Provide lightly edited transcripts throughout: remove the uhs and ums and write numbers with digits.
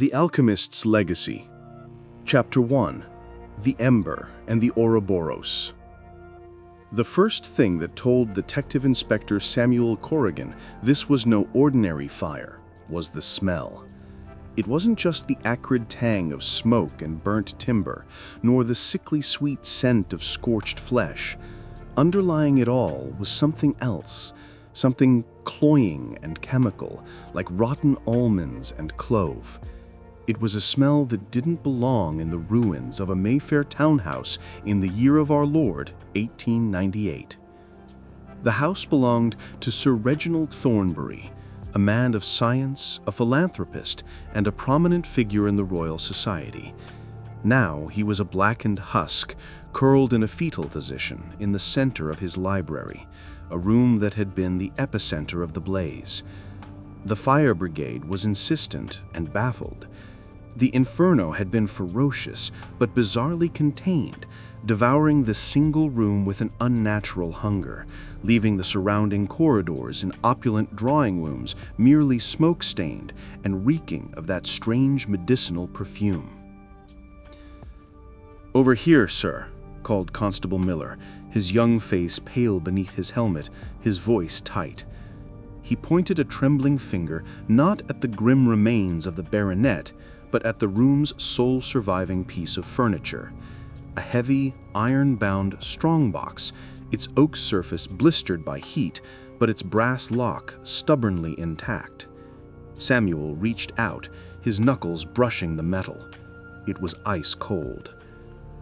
The Alchemist's Legacy. Chapter 1. The Ember and the Ouroboros. The first thing that told Detective Inspector Samuel Corrigan this was no ordinary fire was the smell. It wasn't just the acrid tang of smoke and burnt timber, nor the sickly sweet scent of scorched flesh. Underlying it all was something else, something cloying and chemical, like rotten almonds and clove. It was a smell that didn't belong in the ruins of a Mayfair townhouse in the year of our Lord, 1898. The house belonged to Sir Reginald Thornbury, a man of science, a philanthropist, and a prominent figure in the Royal Society. Now he was a blackened husk, curled in a fetal position in the center of his library, a room that had been the epicenter of the blaze. The fire brigade was insistent and baffled. The inferno had been ferocious, but bizarrely contained, devouring the single room with an unnatural hunger, leaving the surrounding corridors and opulent drawing rooms merely smoke-stained and reeking of that strange medicinal perfume. "Over here, sir," called Constable Miller, his young face pale beneath his helmet, his voice tight. He pointed a trembling finger not at the grim remains of the baronet, but at the room's sole surviving piece of furniture, a heavy, iron-bound strongbox, its oak surface blistered by heat, but its brass lock stubbornly intact. Samuel reached out, his knuckles brushing the metal. It was ice cold.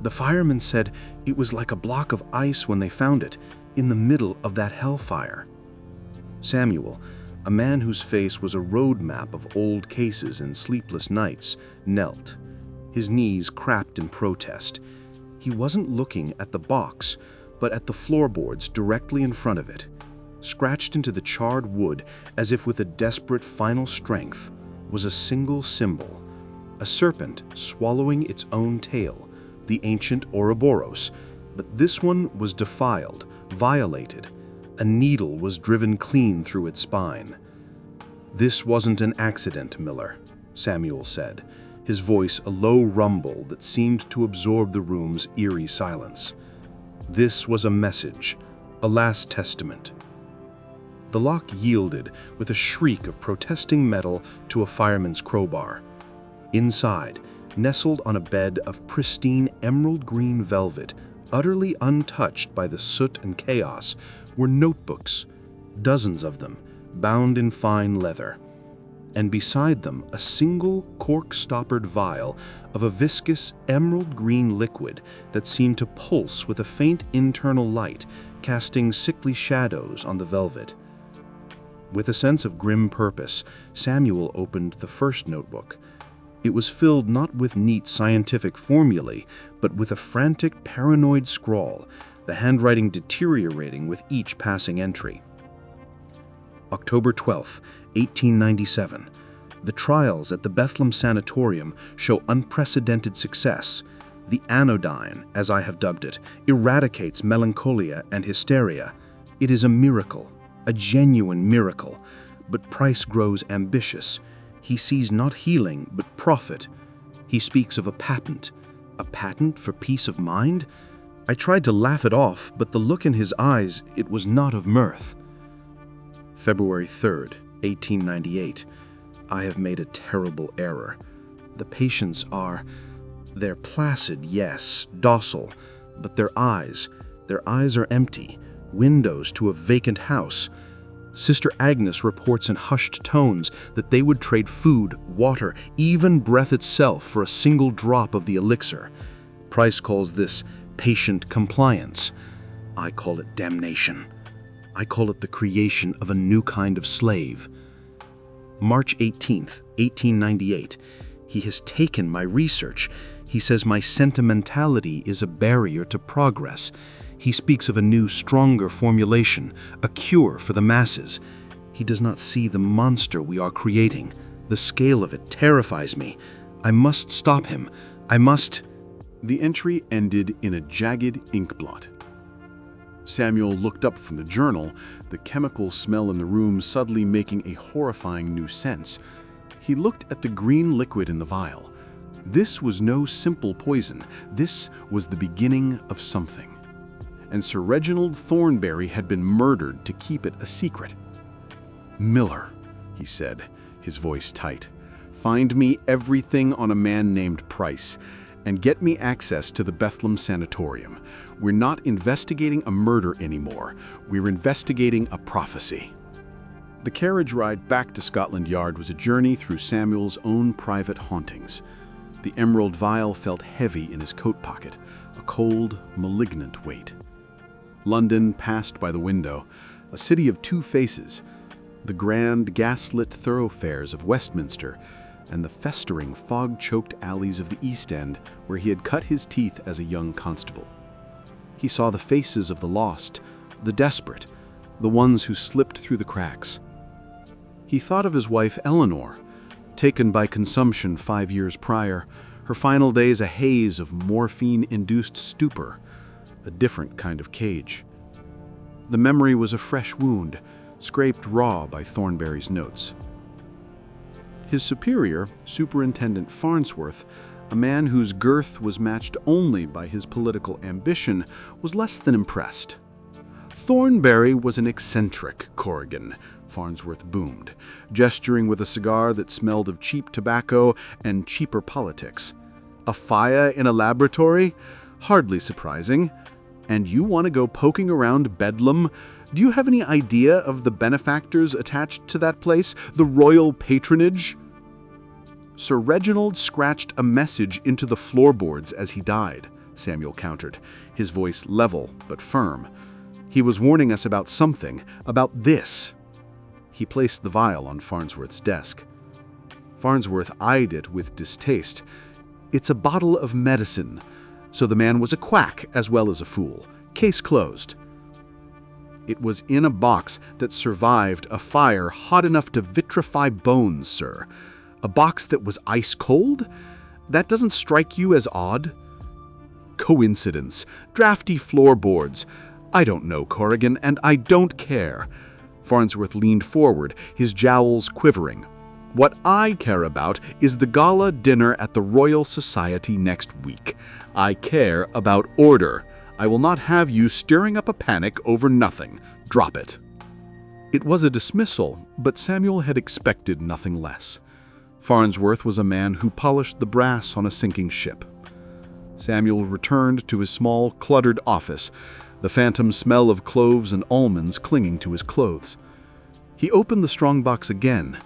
The fireman said it was like a block of ice when they found it, in the middle of that hellfire. Samuel, a man whose face was a road map of old cases and sleepless nights, knelt, his knees cracked in protest. He wasn't looking at the box, but at the floorboards directly in front of it. Scratched into the charred wood as if with a desperate final strength was a single symbol, a serpent swallowing its own tail, the ancient Ouroboros, but this one was defiled, violated. A needle was driven clean through its spine. "This wasn't an accident, Miller," Samuel said, his voice a low rumble that seemed to absorb the room's eerie silence. "This was a message, a last testament." The lock yielded with a shriek of protesting metal to a fireman's crowbar. Inside, nestled on a bed of pristine emerald green velvet, utterly untouched by the soot and chaos, were notebooks, dozens of them, bound in fine leather, and beside them a single cork-stoppered vial of a viscous emerald green liquid that seemed to pulse with a faint internal light, casting sickly shadows on the velvet. With a sense of grim purpose, Samuel opened the first notebook. It was filled not with neat scientific formulae, but with a frantic, paranoid scrawl, the handwriting deteriorating with each passing entry. October 12, 1897. The trials at the Bethlem Sanatorium show unprecedented success. The Anodyne, as I have dubbed it, eradicates melancholia and hysteria. It is a miracle, a genuine miracle, but Price grows ambitious. He sees not healing, but profit. He speaks of a patent for peace of mind? I tried to laugh it off, but the look in his eyes, it was not of mirth. February 3rd, 1898. I have made a terrible error. The patients they're placid, yes, docile, but their eyes are empty, windows to a vacant house. Sister Agnes reports in hushed tones that they would trade food, water, even breath itself for a single drop of the elixir. Price calls this patient compliance. I call it damnation. I call it the creation of a new kind of slave. March 18th, 1898. He has taken my research. He says my sentimentality is a barrier to progress. He speaks of a new, stronger formulation, a cure for the masses. He does not see the monster we are creating. The scale of it terrifies me. I must stop him. I must... The entry ended in a jagged ink blot. Samuel looked up from the journal, the chemical smell in the room suddenly making a horrifying new sense. He looked at the green liquid in the vial. This was no simple poison. This was the beginning of something. And Sir Reginald Thornberry had been murdered to keep it a secret. "Miller," he said, his voice tight, "find me everything on a man named Price, and get me access to the Bethlem Sanatorium. We're not investigating a murder anymore. We're investigating a prophecy." The carriage ride back to Scotland Yard was a journey through Samuel's own private hauntings. The emerald vial felt heavy in his coat pocket, a cold, malignant weight. London passed by the window, a city of two faces, the grand, gaslit thoroughfares of Westminster, and the festering, fog-choked alleys of the East End, where he had cut his teeth as a young constable. He saw the faces of the lost, the desperate, the ones who slipped through the cracks. He thought of his wife Eleanor, taken by consumption 5 years prior, her final days a haze of morphine-induced stupor, a different kind of cage. The memory was a fresh wound, scraped raw by Thornberry's notes. His superior, Superintendent Farnsworth, a man whose girth was matched only by his political ambition, was less than impressed. "Thornberry was an eccentric, Corrigan," Farnsworth boomed, gesturing with a cigar that smelled of cheap tobacco and cheaper politics. "A fire in a laboratory? Hardly surprising. And you want to go poking around Bedlam? Do you have any idea of the benefactors attached to that place, the royal patronage?" "Sir Reginald scratched a message into the floorboards as he died," Samuel countered, his voice level but firm. "He was warning us about something, about this." He placed the vial on Farnsworth's desk. Farnsworth eyed it with distaste. "It's a bottle of medicine. So the man was a quack as well as a fool. Case closed." "It was in a box that survived a fire hot enough to vitrify bones, sir. A box that was ice cold? That doesn't strike you as odd?" "Coincidence. Drafty floorboards. I don't know, Corrigan, and I don't care." Farnsworth leaned forward, his jowls quivering. "What I care about is the gala dinner at the Royal Society next week. I care about order. I will not have you stirring up a panic over nothing. Drop it." It was a dismissal, but Samuel had expected nothing less. Farnsworth was a man who polished the brass on a sinking ship. Samuel returned to his small, cluttered office, the phantom smell of cloves and almonds clinging to his clothes. He opened the strongbox again,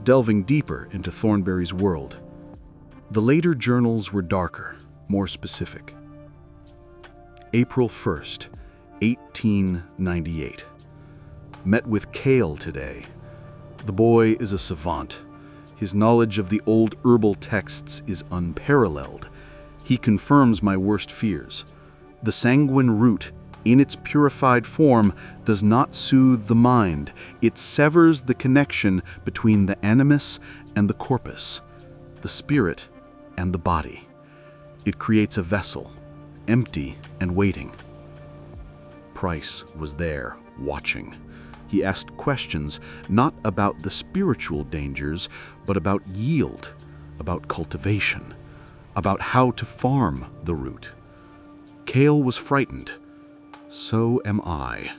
delving deeper into Thornberry's world. The later journals were darker, more specific. April 1st, 1898. Met with Kael today. The boy is a savant. His knowledge of the old herbal texts is unparalleled. He confirms my worst fears. The sanguine root, in its purified form, does not soothe the mind. It severs the connection between the animus and the corpus, the spirit and the body. It creates a vessel, empty and waiting. Price was there, watching. He asked questions not about the spiritual dangers, but about yield, about cultivation, about how to farm the root. Kael was frightened. So am I.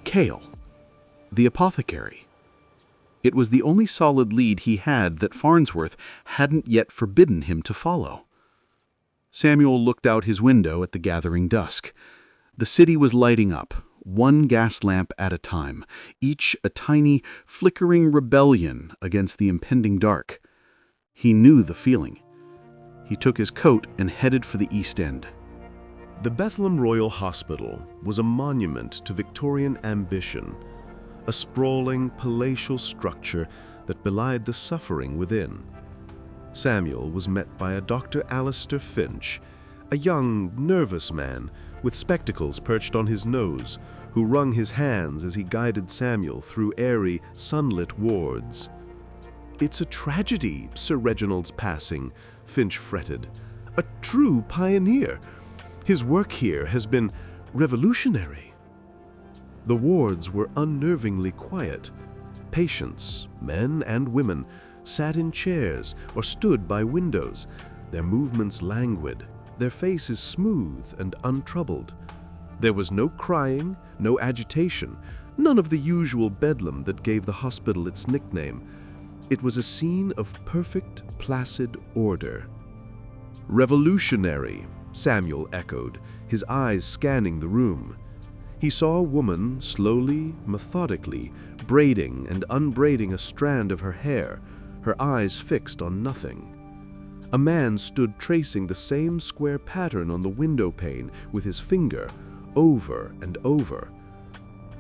Kael, the apothecary. It was the only solid lead he had that Farnsworth hadn't yet forbidden him to follow. Samuel looked out his window at the gathering dusk. The city was lighting up, one gas lamp at a time, each a tiny, flickering rebellion against the impending dark. He knew the feeling. He took his coat and headed for the East End. The Bethlem Royal Hospital was a monument to Victorian ambition, a sprawling, palatial structure that belied the suffering within. Samuel was met by a Dr. Alistair Finch, a young, nervous man with spectacles perched on his nose, who wrung his hands as he guided Samuel through airy, sunlit wards. "It's a tragedy, Sir Reginald's passing," Finch fretted. "A true pioneer. His work here has been revolutionary." The wards were unnervingly quiet. Patients, men and women, sat in chairs or stood by windows, their movements languid, their faces smooth and untroubled. There was no crying, no agitation, none of the usual bedlam that gave the hospital its nickname. It was a scene of perfect, placid order. "Revolutionary," Samuel echoed, his eyes scanning the room. He saw a woman slowly, methodically, braiding and unbraiding a strand of her hair, her eyes fixed on nothing. A man stood tracing the same square pattern on the window pane with his finger, over and over.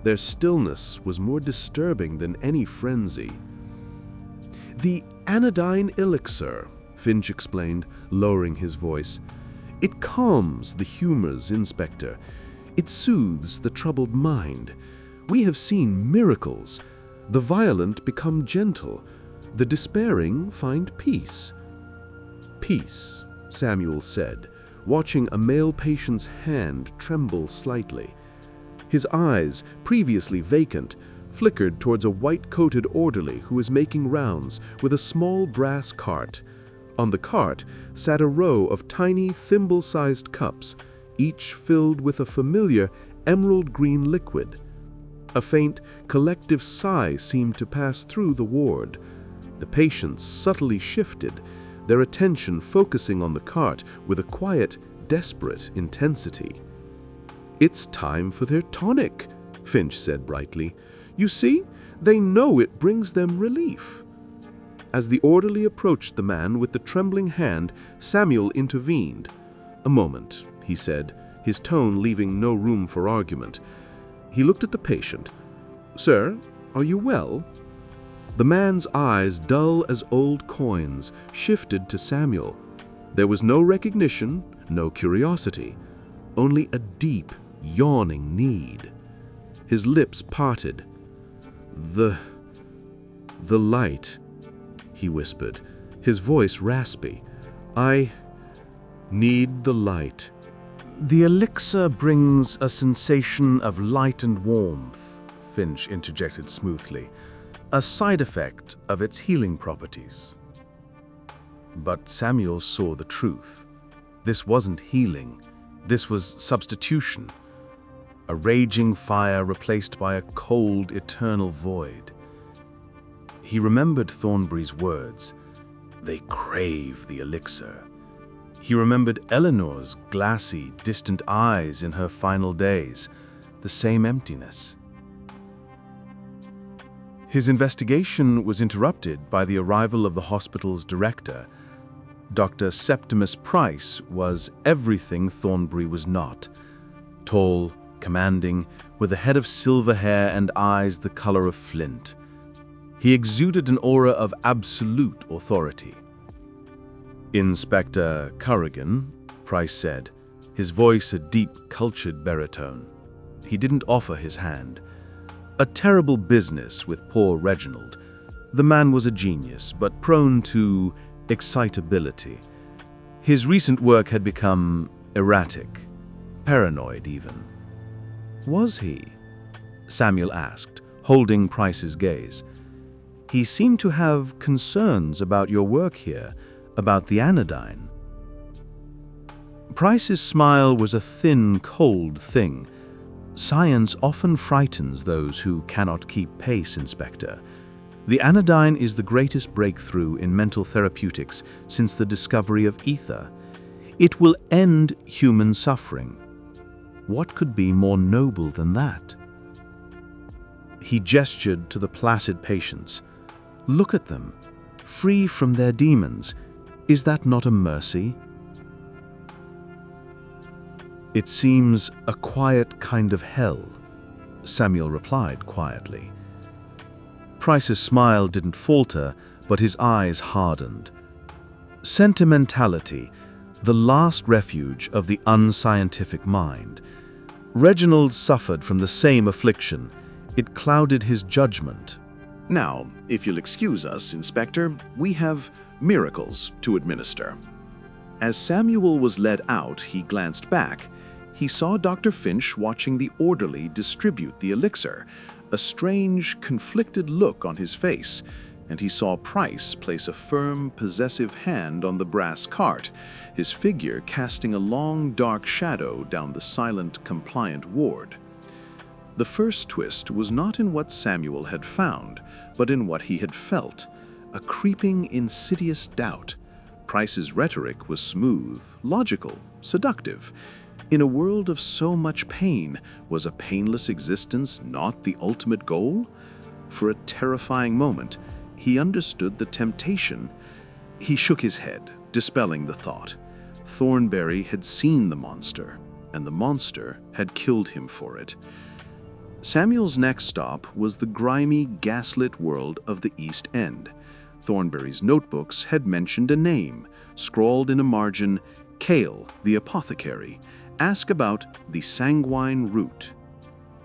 Their stillness was more disturbing than any frenzy. "The Anodyne Elixir," Finch explained, lowering his voice. "It calms the humors, Inspector. It soothes the troubled mind. We have seen miracles. The violent become gentle. The despairing find peace." "Peace," Samuel said, watching a male patient's hand tremble slightly. His eyes, previously vacant, flickered towards a white-coated orderly who was making rounds with a small brass cart. On the cart sat a row of tiny, thimble-sized cups, each filled with a familiar emerald-green liquid. A faint, collective sigh seemed to pass through the ward. The patients subtly shifted, their attention focusing on the cart with a quiet, desperate intensity. "It's time for their tonic," Finch said brightly. "You see, they know it brings them relief." As the orderly approached the man with the trembling hand, Samuel intervened. "A moment," he said, his tone leaving no room for argument. He looked at the patient. "Sir, are you well?" The man's eyes, dull as old coins, shifted to Samuel. There was no recognition, no curiosity, only a deep, yawning need. His lips parted. The light," he whispered, his voice raspy. "I need the light." "The elixir brings a sensation of light and warmth," Finch interjected smoothly, "a side effect of its healing properties." But Samuel saw the truth. This wasn't healing. This was substitution. A raging fire replaced by a cold, eternal void. He remembered Thornbury's words. They crave the elixir. He remembered Eleanor's glassy, distant eyes in her final days, the same emptiness. His investigation was interrupted by the arrival of the hospital's director. Dr. Septimus Price was everything Thornbury was not. Tall, commanding, with a head of silver hair and eyes the color of flint. He exuded an aura of absolute authority. "Inspector Currigan," Price said, his voice a deep, cultured baritone. He didn't offer his hand. A terrible business with poor Reginald. The man was a genius, but prone to excitability. His recent work had become erratic, paranoid even. "Was he?" Samuel asked, holding Price's gaze. "He seemed to have concerns about your work here, about the anodyne." Price's smile was a thin, cold thing. "Science often frightens those who cannot keep pace, Inspector. The anodyne is the greatest breakthrough in mental therapeutics since the discovery of ether. It will end human suffering. What could be more noble than that?" He gestured to the placid patients. "Look at them, free from their demons. Is that not a mercy?" "It seems a quiet kind of hell," Samuel replied quietly. Price's smile didn't falter, but his eyes hardened. Sentimentality, the last refuge of the unscientific mind. Reginald suffered from the same affliction. It clouded his judgment. "Now, if you'll excuse us, Inspector, we have miracles to administer." As Samuel was led out, he glanced back. He saw Dr. Finch watching the orderly distribute the elixir, a strange, conflicted look on his face, and he saw Price place a firm, possessive hand on the brass cart, his figure casting a long, dark shadow down the silent, compliant ward. The first twist was not in what Samuel had found, but in what he had felt, a creeping, insidious doubt. Price's rhetoric was smooth, logical, seductive. In a world of so much pain, was a painless existence not the ultimate goal? For a terrifying moment, he understood the temptation. He shook his head, dispelling the thought. Thornberry had seen the monster, and the monster had killed him for it. Samuel's next stop was the grimy, gaslit world of the East End. Thornberry's notebooks had mentioned a name, scrawled in a margin, Kael, the Apothecary. Ask about the sanguine root.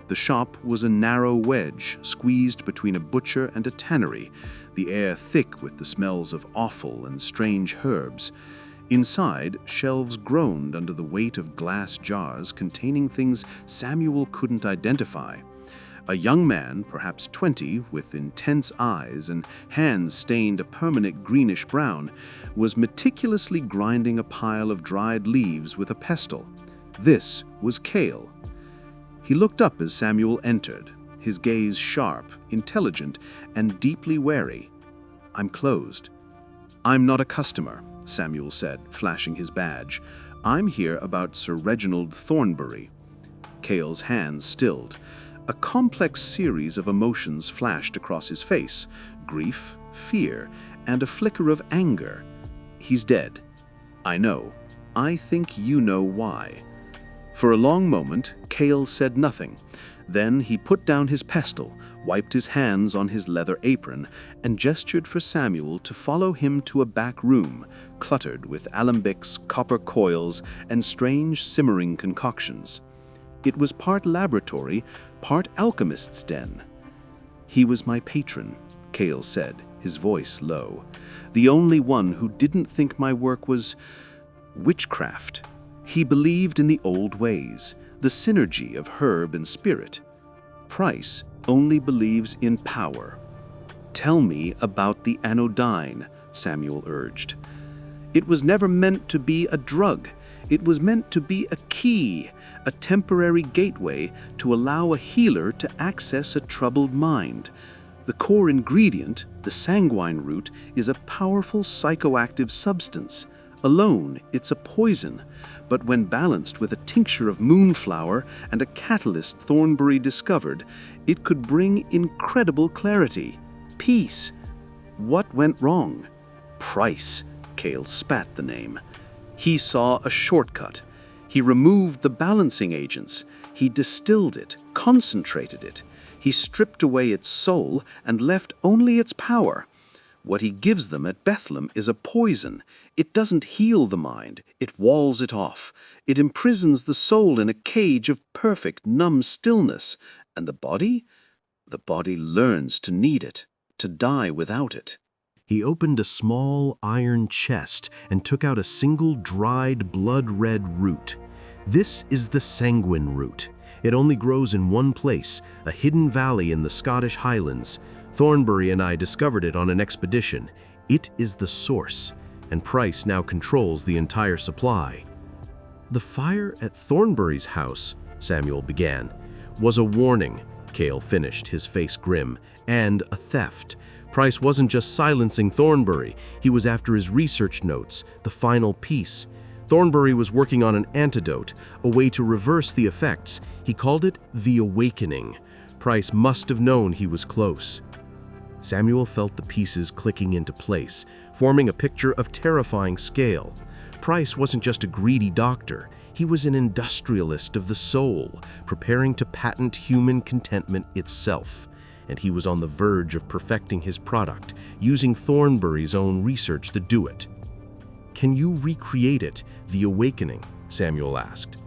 The shop was a narrow wedge squeezed between a butcher and a tannery, the air thick with the smells of offal and strange herbs. Inside, shelves groaned under the weight of glass jars containing things Samuel couldn't identify. A young man, perhaps 20, with intense eyes and hands stained a permanent greenish-brown, was meticulously grinding a pile of dried leaves with a pestle. This was Kael. He looked up as Samuel entered, his gaze sharp, intelligent, and deeply wary. "I'm closed." "I'm not a customer," Samuel said, flashing his badge. "I'm here about Sir Reginald Thornbury." Kael's hands stilled. A complex series of emotions flashed across his face: grief, fear, and a flicker of anger. "He's dead." "I know. I think you know why." For a long moment, Kael said nothing. Then he put down his pestle, wiped his hands on his leather apron, and gestured for Samuel to follow him to a back room, cluttered with alembics, copper coils, and strange simmering concoctions. It was part laboratory, part alchemist's den. "He was my patron," Kael said, his voice low. "The only one who didn't think my work was witchcraft. He believed in the old ways, the synergy of herb and spirit. Price only believes in power." "Tell me about the anodyne," Samuel urged. "It was never meant to be a drug. It was meant to be a key, a temporary gateway to allow a healer to access a troubled mind. The core ingredient, the sanguine root, is a powerful psychoactive substance. Alone, it's a poison, but when balanced with a tincture of moonflower and a catalyst Thornbury discovered, it could bring incredible clarity, peace. What went wrong? Price, Kael spat the name. He saw a shortcut. He removed the balancing agents. He distilled it, concentrated it. He stripped away its soul and left only its power. What he gives them at Bethlem is a poison. It doesn't heal the mind. It walls it off. It imprisons the soul in a cage of perfect, numb stillness. And the body? The body learns to need it, to die without it. He opened a small iron chest and took out a single dried, blood-red root. This is the sanguine root. It only grows in one place, a hidden valley in the Scottish Highlands. Thornbury and I discovered it on an expedition. It is the source, and Price now controls the entire supply. "The fire at Thornbury's house," Samuel began, "was a warning," Kael finished, his face grim, "and a theft. Price wasn't just silencing Thornbury, he was after his research notes, the final piece. Thornbury was working on an antidote, a way to reverse the effects. He called it the awakening. Price must have known he was close." Samuel felt the pieces clicking into place, forming a picture of terrifying scale. Price wasn't just a greedy doctor, he was an industrialist of the soul, preparing to patent human contentment itself. And he was on the verge of perfecting his product, using Thornbury's own research to do it. "Can you recreate it, the awakening?" Samuel asked.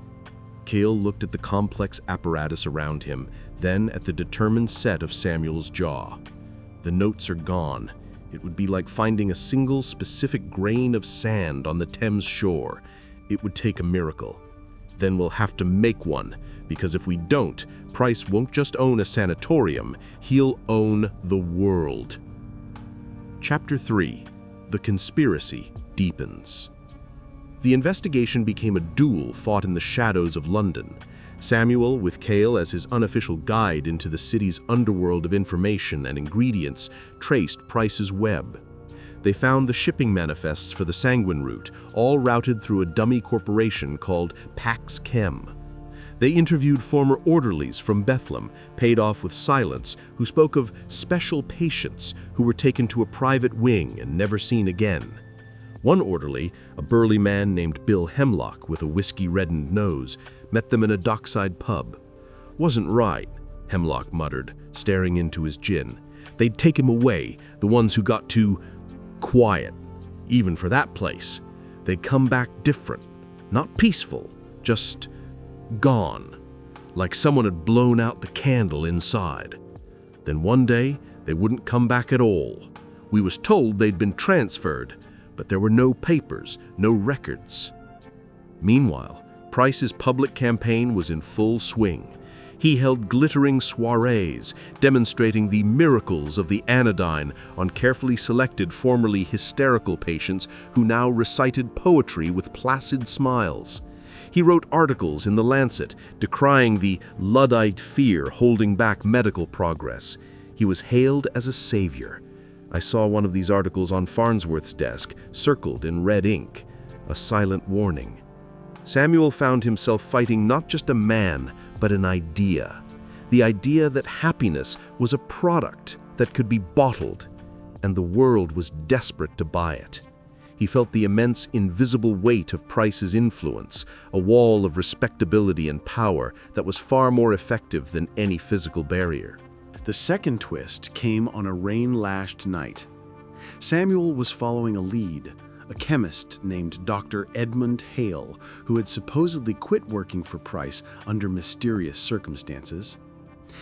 Kael looked at the complex apparatus around him, then at the determined set of Samuel's jaw. "The notes are gone. It would be like finding a single specific grain of sand on the Thames shore. It would take a miracle. Then we'll have to make one, because if we don't, Price won't just own a sanatorium, he'll own the world." Chapter 3. The conspiracy deepens. The investigation became a duel fought in the shadows of London. Samuel, with Kael as his unofficial guide into the city's underworld of information and ingredients, traced Price's web. They found the shipping manifests for the Sanguine route, all routed through a dummy corporation called Pax Chem. They interviewed former orderlies from Bethlem, paid off with silence, who spoke of special patients who were taken to a private wing and never seen again. One orderly, a burly man named Bill Hemlock with a whiskey-reddened nose, met them in a dockside pub. "Wasn't right," Hemlock muttered, staring into his gin. "They'd take him away, the ones who got too quiet. Even for that place. They'd come back different. Not peaceful, just gone. Like someone had blown out the candle inside. Then one day, they wouldn't come back at all. We was told they'd been transferred, but there were no papers, no records." Meanwhile, Price's public campaign was in full swing. He held glittering soirees, demonstrating the miracles of the anodyne on carefully selected formerly hysterical patients who now recited poetry with placid smiles. He wrote articles in The Lancet decrying the Luddite fear holding back medical progress. He was hailed as a savior. I saw one of these articles on Farnsworth's desk, circled in red ink, a silent warning. Samuel found himself fighting not just a man, but an idea. The idea that happiness was a product that could be bottled, and the world was desperate to buy it. He felt the immense invisible weight of Price's influence, a wall of respectability and power that was far more effective than any physical barrier. The second twist came on a rain-lashed night. Samuel was following a lead, a chemist named Dr. Edmund Hale, who had supposedly quit working for Price under mysterious circumstances.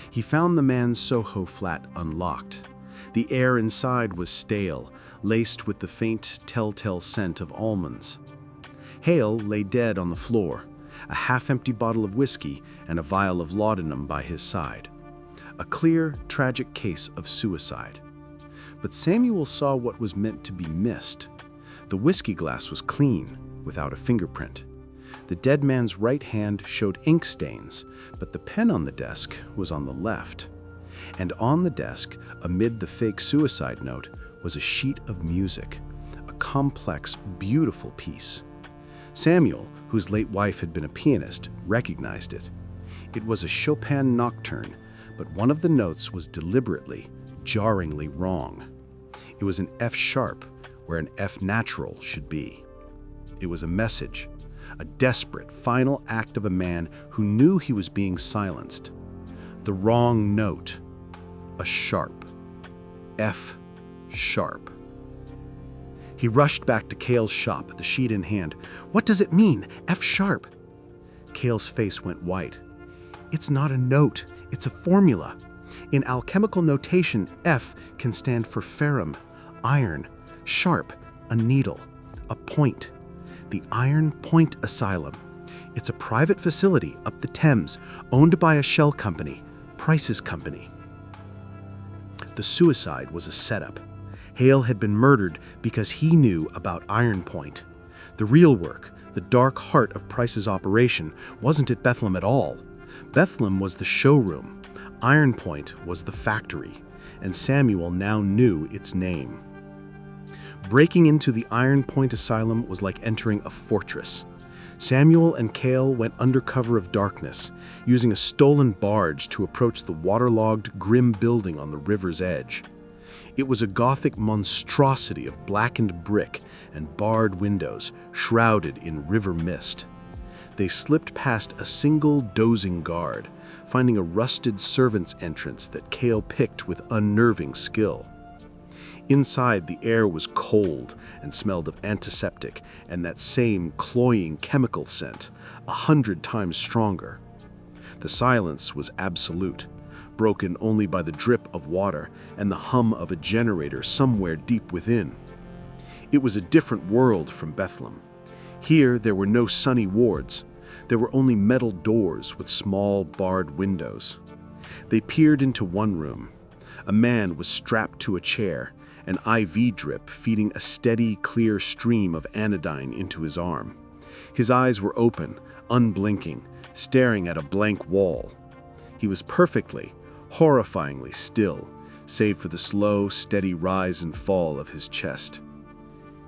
He found the man's Soho flat unlocked. The air inside was stale, laced with the faint telltale scent of almonds. Hale lay dead on the floor, a half-empty bottle of whiskey and a vial of laudanum by his side. A clear, tragic case of suicide. But Samuel saw what was meant to be missed. The whiskey glass was clean, without a fingerprint. The dead man's right hand showed ink stains, but the pen on the desk was on the left. And on the desk, amid the fake suicide note, was a sheet of music, a complex, beautiful piece. Samuel, whose late wife had been a pianist, recognized it. It was a Chopin nocturne, but one of the notes was deliberately, jarringly wrong. It was an F sharp, where an F natural should be. It was a message, a desperate, final act of a man who knew he was being silenced. The wrong note, a sharp, F sharp. He rushed back to Kael's shop, the sheet in hand. "What does it mean, F sharp?" Kael's face went white. "It's not a note, it's a formula. In alchemical notation, F can stand for ferrum, iron, sharp, a needle, a point. The Iron Point Asylum. It's a private facility up the Thames, owned by a shell company, Price's company." The suicide was a setup. Hale had been murdered because he knew about Iron Point. The real work, the dark heart of Price's operation, wasn't at Bethlem at all. Bethlem was the showroom. Iron Point was the factory, and Samuel now knew its name. Breaking into the Iron Point Asylum was like entering a fortress. Samuel and Kael went under cover of darkness, using a stolen barge to approach the waterlogged, grim building on the river's edge. It was a Gothic monstrosity of blackened brick and barred windows, shrouded in river mist. They slipped past a single dozing guard, finding a rusted servant's entrance that Kael picked with unnerving skill. Inside, the air was cold and smelled of antiseptic and that same cloying chemical scent, 100 times stronger. The silence was absolute, broken only by the drip of water and the hum of a generator somewhere deep within. It was a different world from Bethlem. Here, there were no sunny wards. There were only metal doors with small, barred windows. They peered into one room. A man was strapped to a chair, an IV drip feeding a steady, clear stream of anodyne into his arm. His eyes were open, unblinking, staring at a blank wall. He was perfectly, horrifyingly still, save for the slow, steady rise and fall of his chest.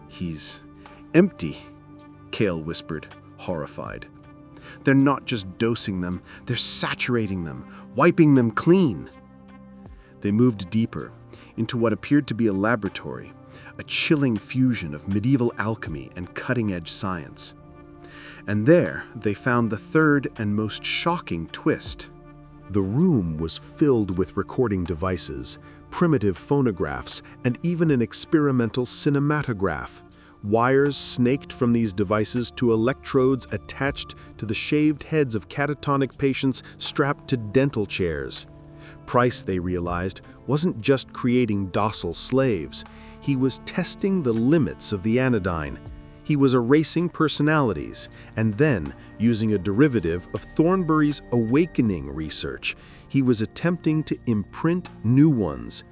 "He's empty," Kael whispered, horrified. "They're not just dosing them, they're saturating them, wiping them clean." They moved deeper, into what appeared to be a laboratory, a chilling fusion of medieval alchemy and cutting-edge science. And there they found the third and most shocking twist. The room was filled with recording devices, primitive phonographs, and even an experimental cinematograph. Wires snaked from these devices to electrodes attached to the shaved heads of catatonic patients strapped to dental chairs. Price, they realized, wasn't just creating docile slaves. He was testing the limits of the anodyne. He was erasing personalities, and then, using a derivative of Thornbury's awakening research, he was attempting to imprint new ones,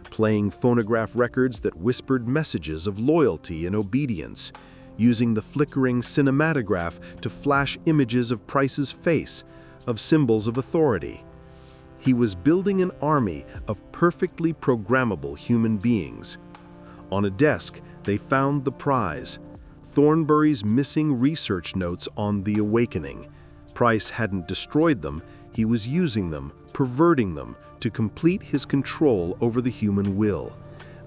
playing phonograph records that whispered messages of loyalty and obedience, using the flickering cinematograph to flash images of Price's face, of symbols of authority. He was building an army of perfectly programmable human beings. On a desk, they found the prize, Thornbury's missing research notes on the awakening. Price hadn't destroyed them, he was using them, perverting them, to complete his control over the human will.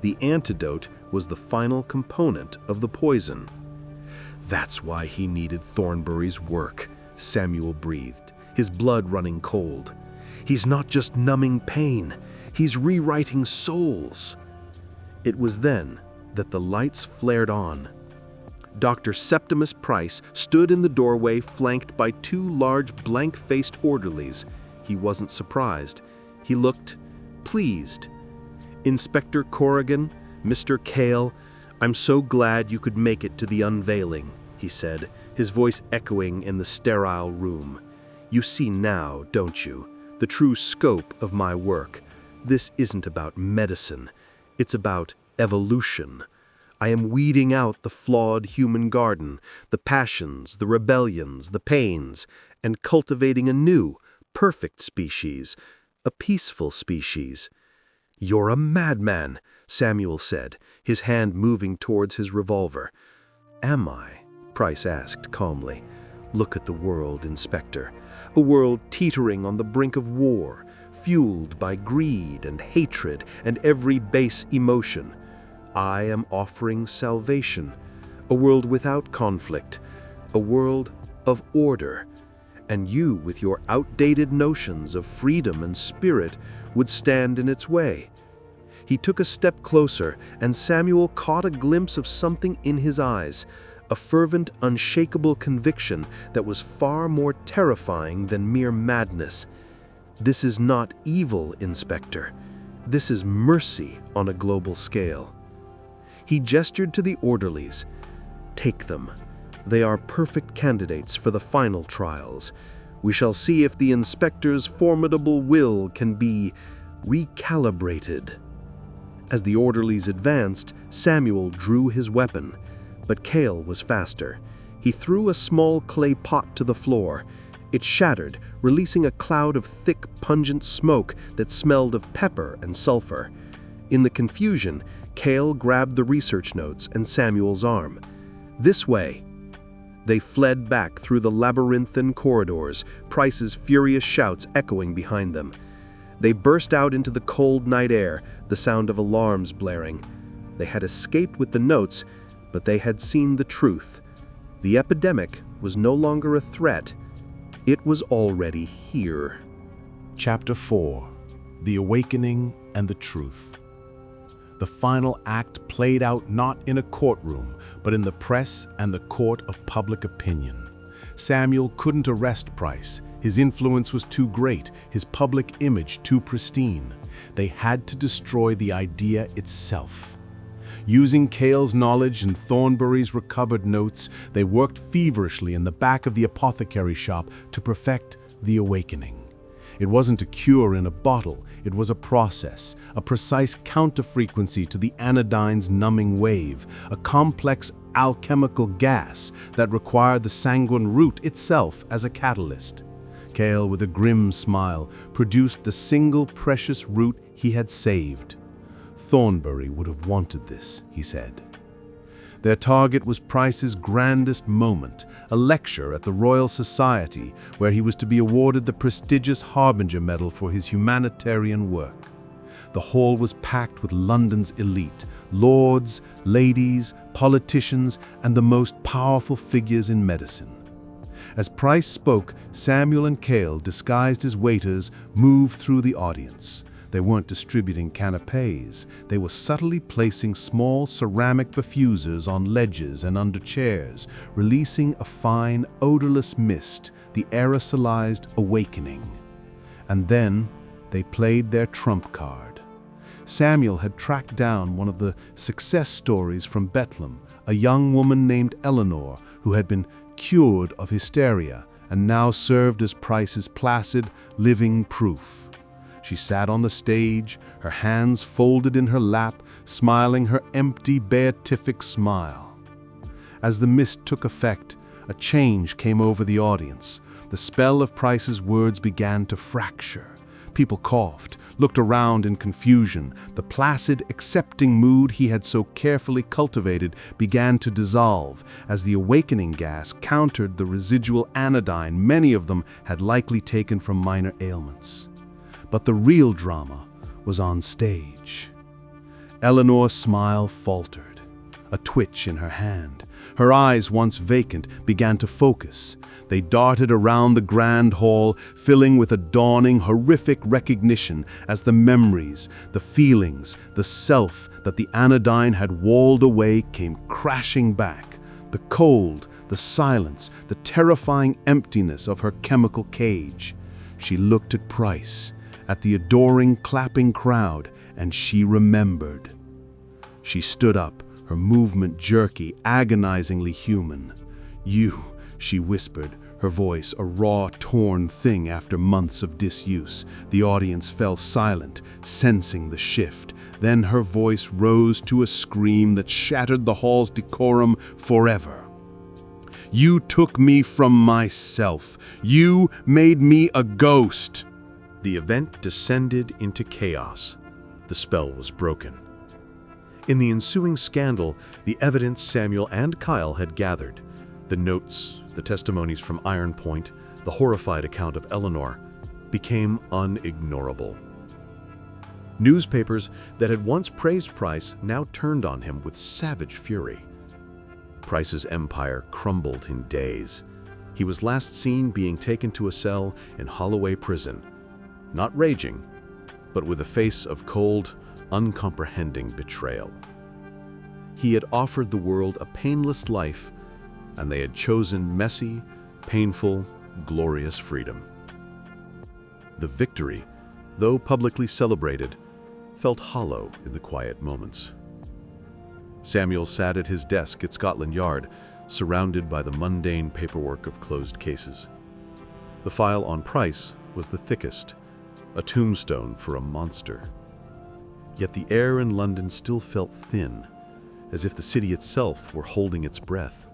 The antidote was the final component of the poison. "That's why he needed Thornbury's work," Samuel breathed, his blood running cold. "He's not just numbing pain, he's rewriting souls." It was then that the lights flared on. Dr. Septimus Price stood in the doorway flanked by two large blank-faced orderlies. He wasn't surprised. He looked pleased. "Inspector Corrigan, Mr. Kael, I'm so glad you could make it to the unveiling," he said, his voice echoing in the sterile room. "You see now, don't you, the true scope of my work. This isn't about medicine. It's about evolution. I am weeding out the flawed human garden, the passions, the rebellions, the pains, and cultivating a new, perfect species, a peaceful species." "You're a madman," Samuel said, his hand moving towards his revolver. "Am I?" Price asked calmly. "Look at the world, Inspector. A world teetering on the brink of war, fueled by greed and hatred and every base emotion. I am offering salvation, a world without conflict, a world of order. And you, with your outdated notions of freedom and spirit, would stand in its way." He took a step closer, and Samuel caught a glimpse of something in his eyes, a fervent, unshakable conviction that was far more terrifying than mere madness. "This is not evil, Inspector. This is mercy on a global scale." He gestured to the orderlies. "Take them. They are perfect candidates for the final trials. We shall see if the inspector's formidable will can be recalibrated." As the orderlies advanced, Samuel drew his weapon, but Kael was faster. He threw a small clay pot to the floor. It shattered, releasing a cloud of thick, pungent smoke that smelled of pepper and sulfur. In the confusion, Kael grabbed the research notes and Samuel's arm. "This way." They fled back through the labyrinthine corridors, Price's furious shouts echoing behind them. They burst out into the cold night air, the sound of alarms blaring. They had escaped with the notes, but they had seen the truth. The epidemic was no longer a threat. It was already here. Chapter 4. The Awakening and the Truth. The final act played out not in a courtroom, but in the press and the court of public opinion. Samuel couldn't arrest Price. His influence was too great, his public image too pristine. They had to destroy the idea itself. Using Kael's knowledge and Thornbury's recovered notes, they worked feverishly in the back of the Apothecary shop to perfect the awakening. It wasn't a cure in a bottle, it was a process, a precise counterfrequency to the anodyne's numbing wave, a complex alchemical gas that required the sanguine root itself as a catalyst. Kael, with a grim smile, produced the single precious root he had saved. Thornbury would have wanted this, he said. Their target was Price's grandest moment, a lecture at the Royal Society, where he was to be awarded the prestigious Harbinger Medal for his humanitarian work. The hall was packed with London's elite, lords, ladies, politicians, and the most powerful figures in medicine. As Price spoke, Samuel and Kael, disguised as waiters, moved through the audience. They weren't distributing canapés. They were subtly placing small ceramic diffusers on ledges and under chairs, releasing a fine, odorless mist, the aerosolized awakening. And then they played their trump card. Samuel had tracked down one of the success stories from Bethlem, a young woman named Eleanor who had been cured of hysteria and now served as Price's placid, living proof. She sat on the stage, her hands folded in her lap, smiling her empty, beatific smile. As the mist took effect, a change came over the audience. The spell of Price's words began to fracture. People coughed, looked around in confusion. The placid, accepting mood he had so carefully cultivated began to dissolve as the awakening gas countered the residual anodyne many of them had likely taken from minor ailments. But the real drama was on stage. Eleanor's smile faltered, a twitch in her hand. Her eyes, once vacant, began to focus. They darted around the grand hall, filling with a dawning, horrific recognition as the memories, the feelings, the self that the anodyne had walled away came crashing back. The cold, the silence, the terrifying emptiness of her chemical cage. She looked at Price, at the adoring, clapping crowd, and she remembered. She stood up, her movement jerky, agonizingly human. "You," she whispered, her voice a raw, torn thing after months of disuse. The audience fell silent, sensing the shift. Then her voice rose to a scream that shattered the hall's decorum forever. "You took me from myself. You made me a ghost." The event descended into chaos. The spell was broken. In the ensuing scandal, the evidence Samuel and Kael had gathered, the notes, the testimonies from Iron Point, the horrified account of Eleanor, became unignorable. Newspapers that had once praised Price now turned on him with savage fury. Price's empire crumbled in days. He was last seen being taken to a cell in Holloway Prison, not raging, but with a face of cold, uncomprehending betrayal. He had offered the world a painless life, and they had chosen messy, painful, glorious freedom. The victory, though publicly celebrated, felt hollow in the quiet moments. Samuel sat at his desk at Scotland Yard, surrounded by the mundane paperwork of closed cases. The file on Price was the thickest, a tombstone for a monster. Yet the air in London still felt thin, as if the city itself were holding its breath.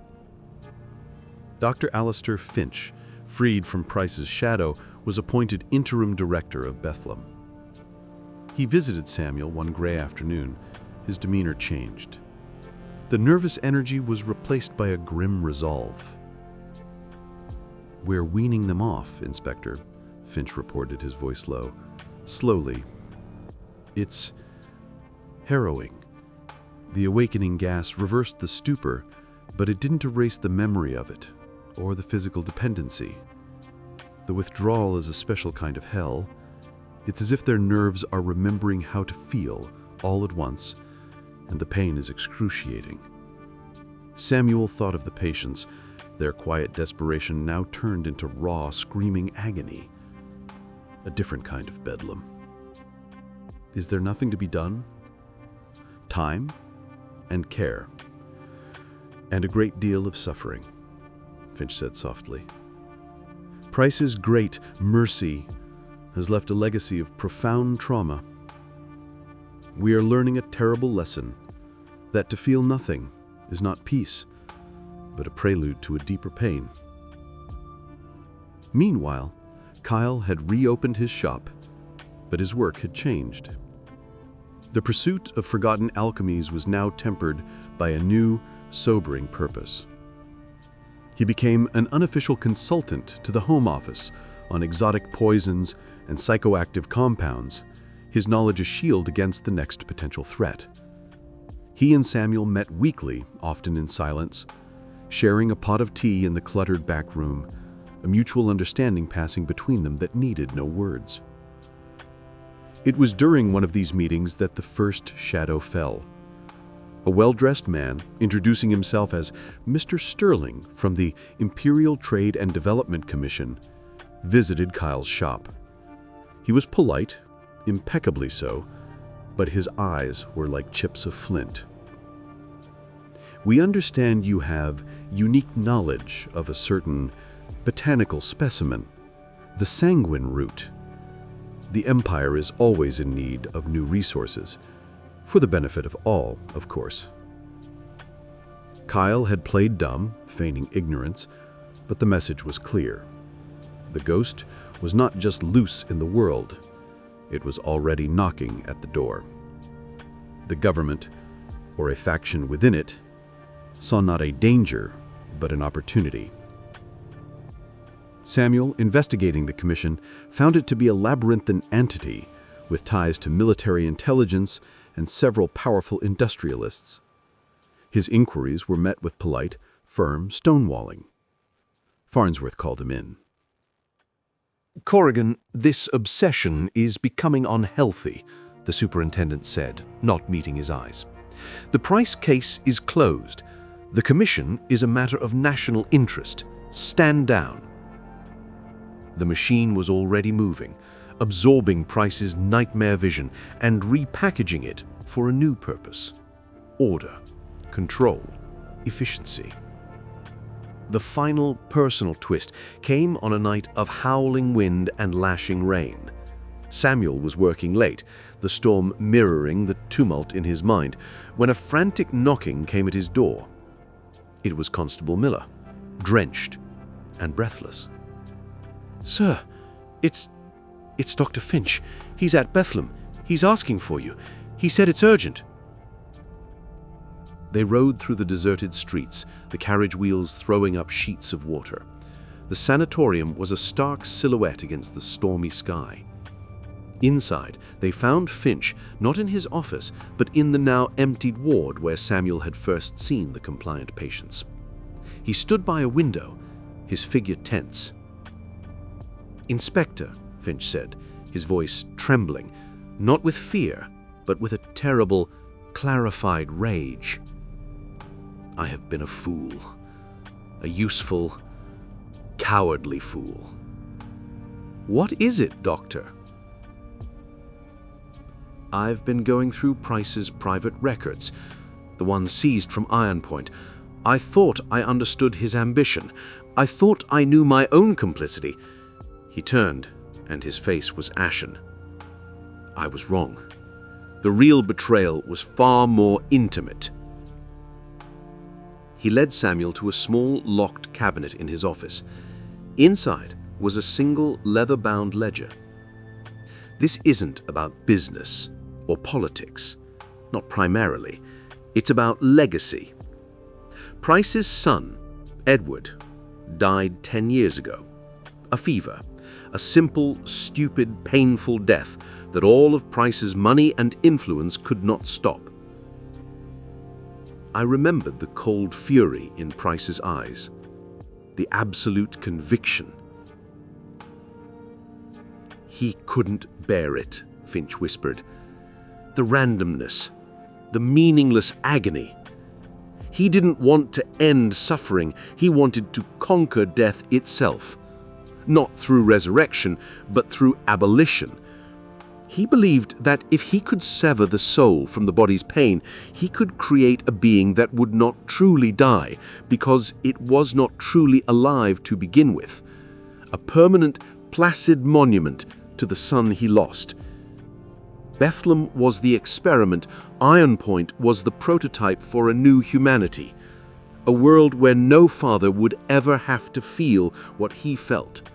Dr. Alistair Finch, freed from Price's shadow, was appointed interim director of Bethlem. He visited Samuel one gray afternoon. His demeanor changed. The nervous energy was replaced by a grim resolve. "We're weaning them off, Inspector," Finch reported, his voice low. "Slowly. It's harrowing. The awakening gas reversed the stupor, but it didn't erase the memory of it, or the physical dependency. The withdrawal is a special kind of hell. It's as if their nerves are remembering how to feel all at once, and the pain is excruciating." Samuel thought of the patients. Their quiet desperation now turned into raw, screaming agony. A different kind of bedlam. Is there nothing to be done? Time and care. And a great deal of suffering, Finch said softly. Price's great mercy, has left a legacy of profound trauma. We are learning a terrible lesson, that to feel nothing is not peace, but a prelude to a deeper pain. Meanwhile, Kael had reopened his shop, but his work had changed. The pursuit of forgotten alchemies was now tempered by a new, sobering purpose. He became an unofficial consultant to the Home Office on exotic poisons and psychoactive compounds, his knowledge a shield against the next potential threat. He and Samuel met weekly, often in silence, sharing a pot of tea in the cluttered back room, a mutual understanding passing between them that needed no words. It was during one of these meetings that the first shadow fell. A well-dressed man, introducing himself as Mr. Sterling from the Imperial Trade and Development Commission, visited Kael's shop. He was polite, impeccably so, but his eyes were like chips of flint. "We understand you have unique knowledge of a certain botanical specimen, the sanguine root. The Empire is always in need of new resources, for the benefit of all, of course." Kael had played dumb, feigning ignorance, but the message was clear. The ghost was not just loose in the world, it was already knocking at the door. The government, or a faction within it, saw not a danger, but an opportunity. Samuel, investigating the commission, found it to be a labyrinthine entity with ties to military intelligence and several powerful industrialists. His inquiries were met with polite, firm stonewalling. Farnsworth called him in. "Corrigan, this obsession is becoming unhealthy," the superintendent said, not meeting his eyes. "The Price case is closed. The commission is a matter of national interest. Stand down." The machine was already moving, absorbing Price's nightmare vision and repackaging it for a new purpose: order, control, efficiency. The final personal twist came on a night of howling wind and lashing rain. Samuel was working late, the storm mirroring the tumult in his mind, when a frantic knocking came at his door. It was Constable Miller, drenched and breathless. "Sir, it's Dr. Finch. He's at Bethlem. He's asking for you. He said it's urgent." They rode through the deserted streets, the carriage wheels throwing up sheets of water. The sanatorium was a stark silhouette against the stormy sky. Inside, they found Finch not in his office, but in the now emptied ward where Samuel had first seen the compliant patients. He stood by a window, his figure tense. "Inspector," Finch said, his voice trembling, not with fear, but with a terrible, clarified rage. "I have been a fool, a useful, cowardly fool." "What is it, Doctor?" "I've been going through Price's private records, the ones seized from Iron Point. I thought I understood his ambition. I thought I knew my own complicity." He turned, and his face was ashen. "I was wrong. The real betrayal was far more intimate." He led Samuel to a small, locked cabinet in his office. Inside was a single leather-bound ledger. "This isn't about business or politics, not primarily. It's about legacy. Price's son, Edward, died 10 years ago. A fever. A simple, stupid, painful death that all of Price's money and influence could not stop. I remembered the cold fury in Price's eyes, the absolute conviction. "He couldn't bear it," Finch whispered. "The randomness, the meaningless agony. He didn't want to end suffering, he wanted to conquer death itself. Not through resurrection, but through abolition. He believed that if he could sever the soul from the body's pain, he could create a being that would not truly die, because it was not truly alive to begin with. A permanent, placid monument to the son he lost. Bethlem was the experiment, Iron Point was the prototype for a new humanity, a world where no father would ever have to feel what he felt.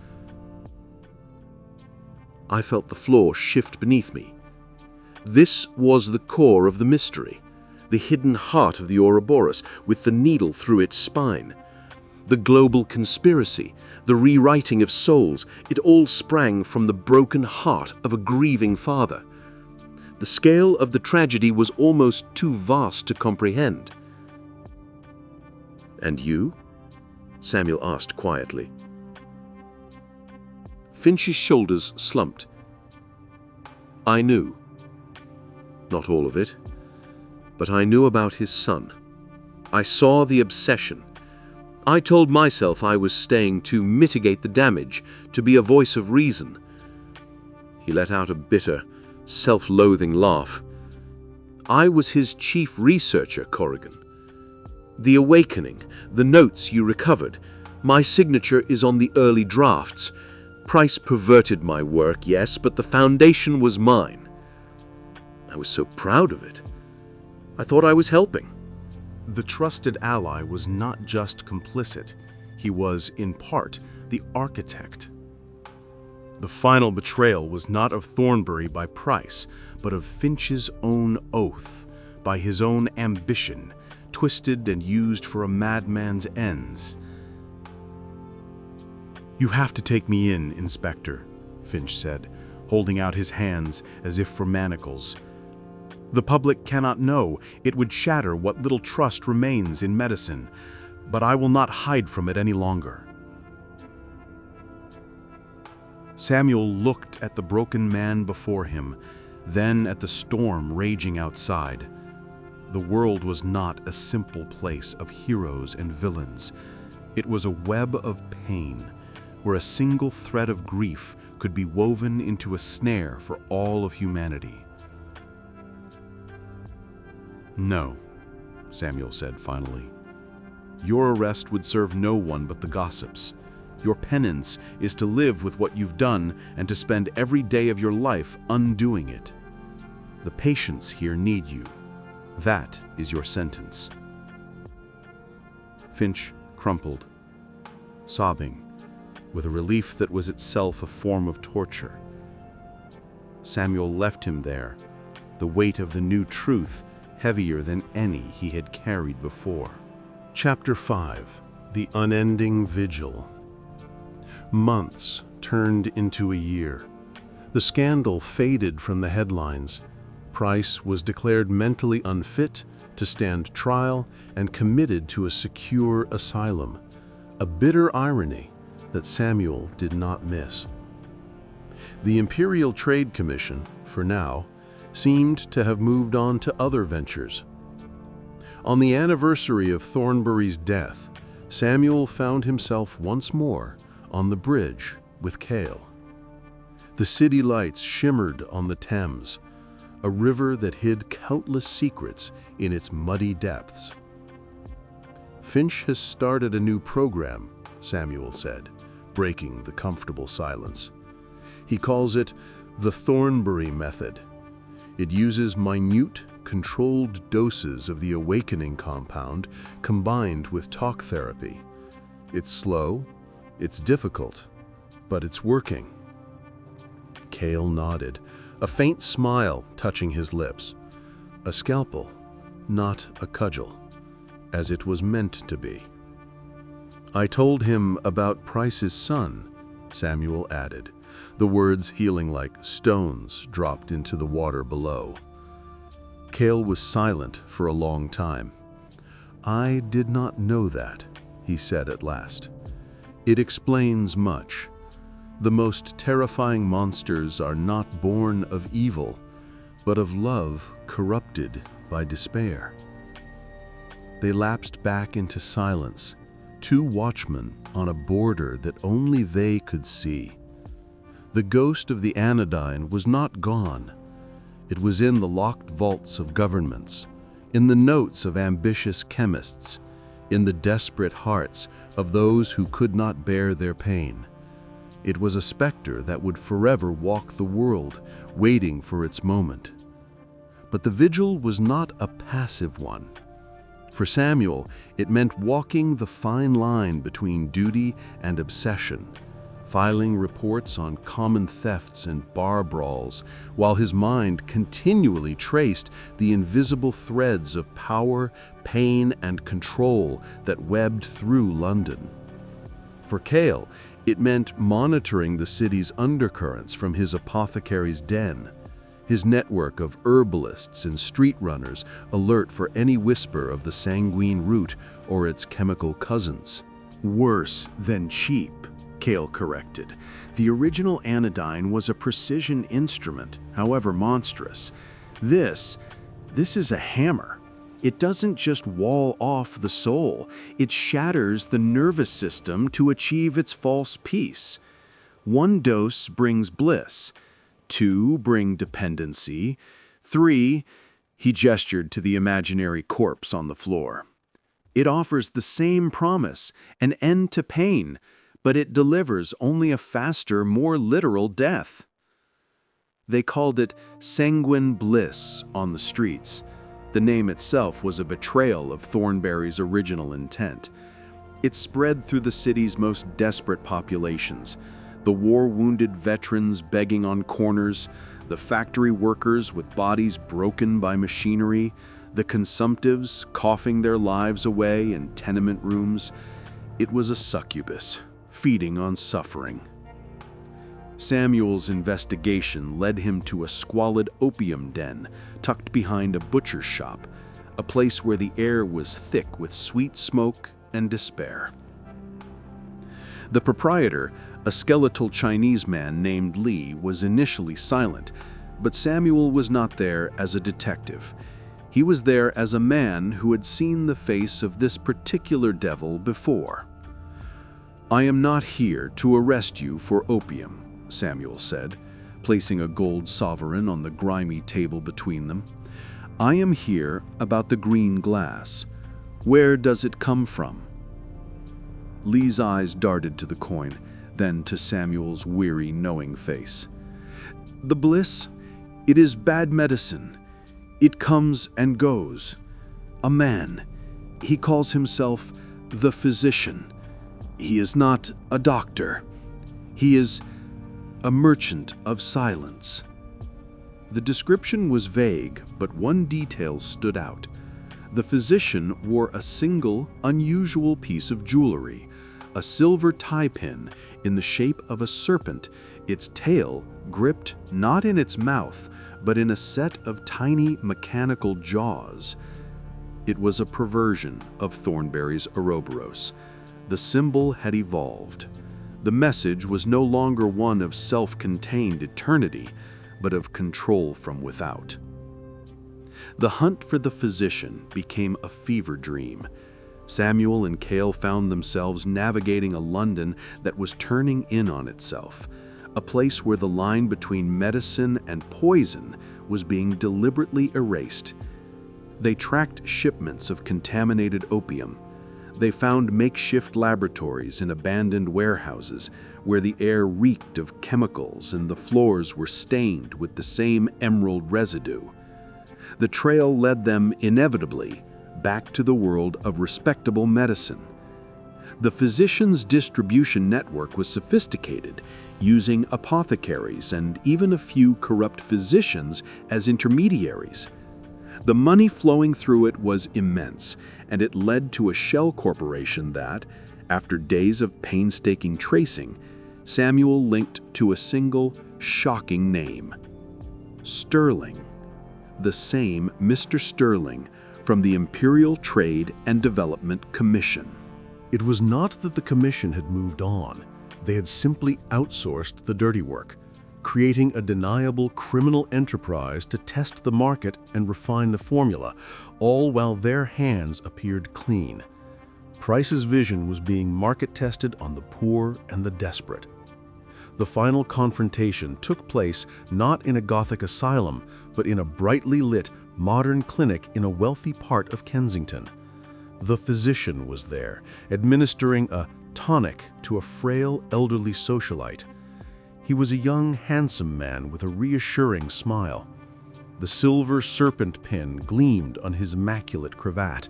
I felt the floor shift beneath me. This was the core of the mystery, the hidden heart of the Ouroboros with the needle through its spine. The global conspiracy, the rewriting of souls, it all sprang from the broken heart of a grieving father. The scale of the tragedy was almost too vast to comprehend. "And you?" Samuel asked quietly. Finch's shoulders slumped. I knew. Not all of it, but I knew about his son. I saw the obsession. I told myself I was staying to mitigate the damage, to be a voice of reason. He let out a bitter, self-loathing laugh. I was his chief researcher, Corrigan. The awakening, the notes you recovered, my signature is on the early drafts. Price perverted my work, yes, but the foundation was mine. I was so proud of it. I thought I was helping. The trusted ally was not just complicit. He was, in part, the architect. The final betrayal was not of Thornbury by Price, but of Finch's own oath, by his own ambition, twisted and used for a madman's ends. "You have to take me in, Inspector," Finch said, holding out his hands as if for manacles. "The public cannot know. It would shatter what little trust remains in medicine, but I will not hide from it any longer." Samuel looked at the broken man before him, then at the storm raging outside. The world was not a simple place of heroes and villains. It was a web of pain, where a single thread of grief could be woven into a snare for all of humanity. "No," Samuel said finally. "Your arrest would serve no one but the gossips. Your penance is to live with what you've done and to spend every day of your life undoing it. The patients here need you. That is your sentence." Finch crumpled, sobbing, with a relief that was itself a form of torture. Samuel left him there, the weight of the new truth heavier than any he had carried before. Chapter 5. The Unending Vigil. Months turned into a year. The scandal faded from the headlines. Price was declared mentally unfit to stand trial and committed to a secure asylum, a bitter irony that Samuel did not miss. The Imperial Trade Commission, for now, seemed to have moved on to other ventures. On the anniversary of Thornbury's death, Samuel found himself once more on the bridge with Kael. The city lights shimmered on the Thames, a river that hid countless secrets in its muddy depths. "Finch has started a new program," Samuel said, breaking the comfortable silence. "He calls it the Thornbury Method. It uses minute, controlled doses of the awakening compound combined with talk therapy. It's slow, it's difficult, but it's working." Kael nodded, a faint smile touching his lips. A scalpel, not a cudgel, as it was meant to be. "I told him about Price's son," Samuel added, the words healing like stones dropped into the water below. Kael was silent for a long time. "I did not know that," he said at last. "It explains much. The most terrifying monsters are not born of evil, but of love corrupted by despair." They lapsed back into silence, two watchmen on a border that only they could see. The ghost of the Anodyne was not gone. It was in the locked vaults of governments, in the notes of ambitious chemists, in the desperate hearts of those who could not bear their pain. It was a specter that would forever walk the world, waiting for its moment. But the vigil was not a passive one. For Samuel, it meant walking the fine line between duty and obsession, filing reports on common thefts and bar brawls, while his mind continually traced the invisible threads of power, pain, and control that webbed through London. For Kael, it meant monitoring the city's undercurrents from his apothecary's den, his network of herbalists and street runners alert for any whisper of the sanguine root or its chemical cousins. Worse than cheap, Kael corrected. The original anodyne was a precision instrument, however monstrous. This is a hammer. It doesn't just wall off the soul, it shatters the nervous system to achieve its false peace. 1 dose brings bliss, 2 bring dependency, 3, he gestured to the imaginary corpse on the floor. It offers the same promise, an end to pain, but it delivers only a faster, more literal death. They called it sanguine bliss on the streets. The name itself was a betrayal of Thornberry's original intent. It spread through the city's most desperate populations, the war-wounded veterans begging on corners, the factory workers with bodies broken by machinery, the consumptives coughing their lives away in tenement rooms. It was a succubus, feeding on suffering. Samuel's investigation led him to a squalid opium den tucked behind a butcher's shop, a place where the air was thick with sweet smoke and despair. The proprietor, a skeletal Chinese man named Li, was initially silent, but Samuel was not there as a detective. He was there as a man who had seen the face of this particular devil before. "I am not here to arrest you for opium," Samuel said, placing a gold sovereign on the grimy table between them. "I am here about the green glass. Where does it come from?" Lee's eyes darted to the coin, then to Samuel's weary, knowing face. "The bliss? It is bad medicine. It comes and goes. A man. He calls himself the physician. He is not a doctor. He is a merchant of silence." The description was vague, but one detail stood out. The physician wore a single, unusual piece of jewelry, a silver tie pin in the shape of a serpent, its tail gripped not in its mouth, but in a set of tiny mechanical jaws. It was a perversion of Thornberry's Ouroboros. The symbol had evolved. The message was no longer one of self-contained eternity, but of control from without. The hunt for the physician became a fever dream. Samuel and Kael found themselves navigating a London that was turning in on itself, a place where the line between medicine and poison was being deliberately erased. They tracked shipments of contaminated opium. They found makeshift laboratories in abandoned warehouses where the air reeked of chemicals and the floors were stained with the same emerald residue. The trail led them inevitably back to the world of respectable medicine. The physician's distribution network was sophisticated, using apothecaries and even a few corrupt physicians as intermediaries. The money flowing through it was immense, and it led to a shell corporation that, after days of painstaking tracing, Samuel linked to a single, shocking name: Sterling. The same Mr. Sterling from the Imperial Trade and Development Commission. It was not that the commission had moved on. They had simply outsourced the dirty work, creating a deniable criminal enterprise to test the market and refine the formula, all while their hands appeared clean. Price's vision was being market-tested on the poor and the desperate. The final confrontation took place not in a Gothic asylum, but in a brightly lit, modern clinic in a wealthy part of Kensington. The physician was there, administering a tonic to a frail, elderly socialite. He was a young, handsome man with a reassuring smile. The silver serpent pin gleamed on his immaculate cravat.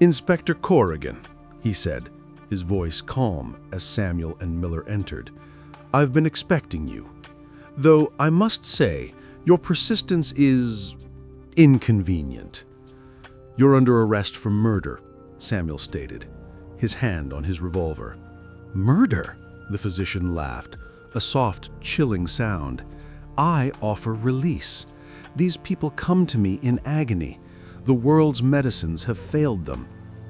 "Inspector Corrigan," he said, his voice calm as Samuel and Miller entered. "I've been expecting you. Though I must say, your persistence is inconvenient." "You're under arrest for murder," Samuel stated, his hand on his revolver. "Murder?" The physician laughed, a soft, chilling sound. "I offer release. These people come to me in agony. The world's medicines have failed them.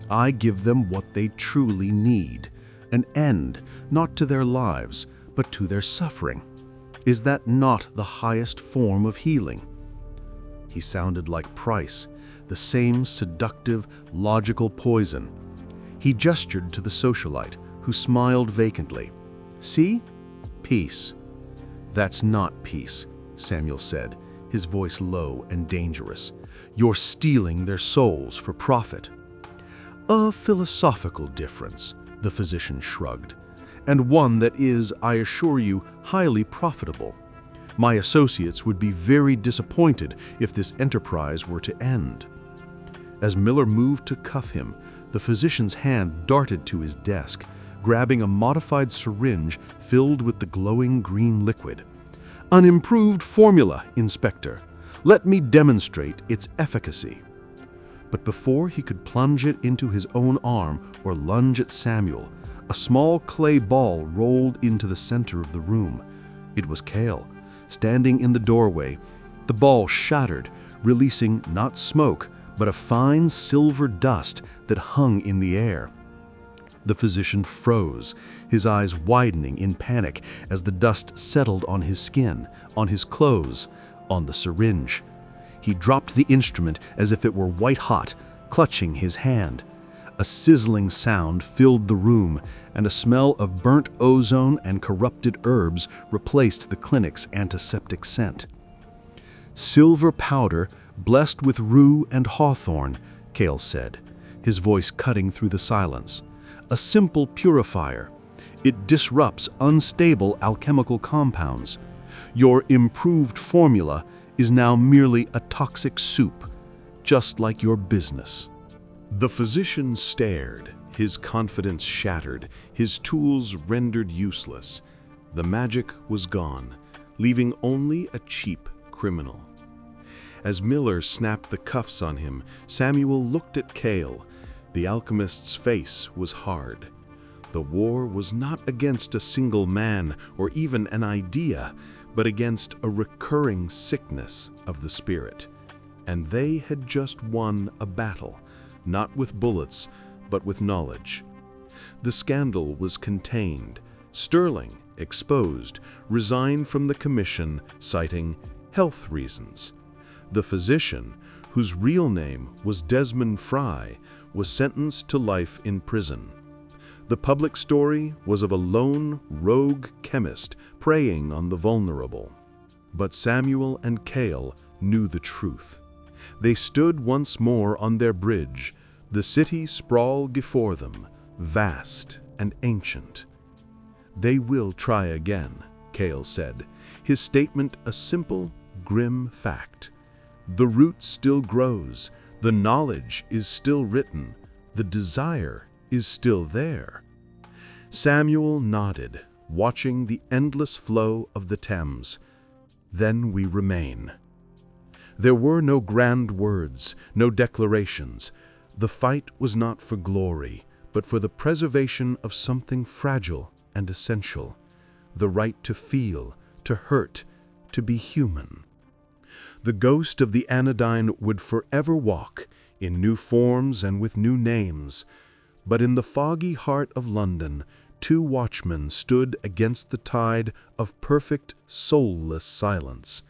I give them what they truly need, an end, not to their lives, but to their suffering. Is that not the highest form of healing?" He sounded like Price, the same seductive, logical poison. He gestured to the socialite, who smiled vacantly. "See? Peace." "That's not peace," Samuel said, his voice low and dangerous. "You're stealing their souls for profit." "A philosophical difference," the physician shrugged, "and one that is, I assure you, highly profitable. My associates would be very disappointed if this enterprise were to end." As Miller moved to cuff him, the physician's hand darted to his desk, grabbing a modified syringe filled with the glowing green liquid. "An improved formula, Inspector. Let me demonstrate its efficacy." But before he could plunge it into his own arm or lunge at Samuel, a small clay ball rolled into the center of the room. It was Kael, standing in the doorway. The ball shattered, releasing not smoke, but a fine silver dust that hung in the air. The physician froze, his eyes widening in panic as the dust settled on his skin, on his clothes, on the syringe. He dropped the instrument as if it were white-hot, clutching his hand. A sizzling sound filled the room, and a smell of burnt ozone and corrupted herbs replaced the clinic's antiseptic scent. "Silver powder, blessed with rue and hawthorn," Kael said, his voice cutting through the silence. "A simple purifier. It disrupts unstable alchemical compounds. Your improved formula is now merely a toxic soup, just like your business." The physician stared, his confidence shattered, his tools rendered useless. The magic was gone, leaving only a cheap criminal. As Miller snapped the cuffs on him, Samuel looked at Kael. The alchemist's face was hard. The war was not against a single man or even an idea, but against a recurring sickness of the spirit. And they had just won a battle, not with bullets, but with knowledge. The scandal was contained. Sterling, exposed, resigned from the commission, citing health reasons. The physician, whose real name was Desmond Fry, was sentenced to life in prison. The public story was of a lone, rogue chemist preying on the vulnerable. But Samuel and Kael knew the truth. They stood once more on their bridge. The city sprawled before them, vast and ancient. "They will try again," Kael said, his statement a simple, grim fact. "The root still grows, the knowledge is still written, the desire is still there." Samuel nodded, watching the endless flow of the Thames. "Then we remain." There were no grand words, no declarations. The fight was not for glory, but for the preservation of something fragile and essential, the right to feel, to hurt, to be human. The ghost of the Anodyne would forever walk, in new forms and with new names. But in the foggy heart of London, two watchmen stood against the tide of perfect, soulless silence.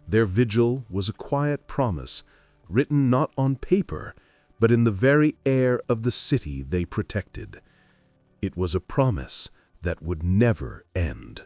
Their vigil was a quiet promise, written not on paper, but in the very air of the city they protected. It was a promise that would never end.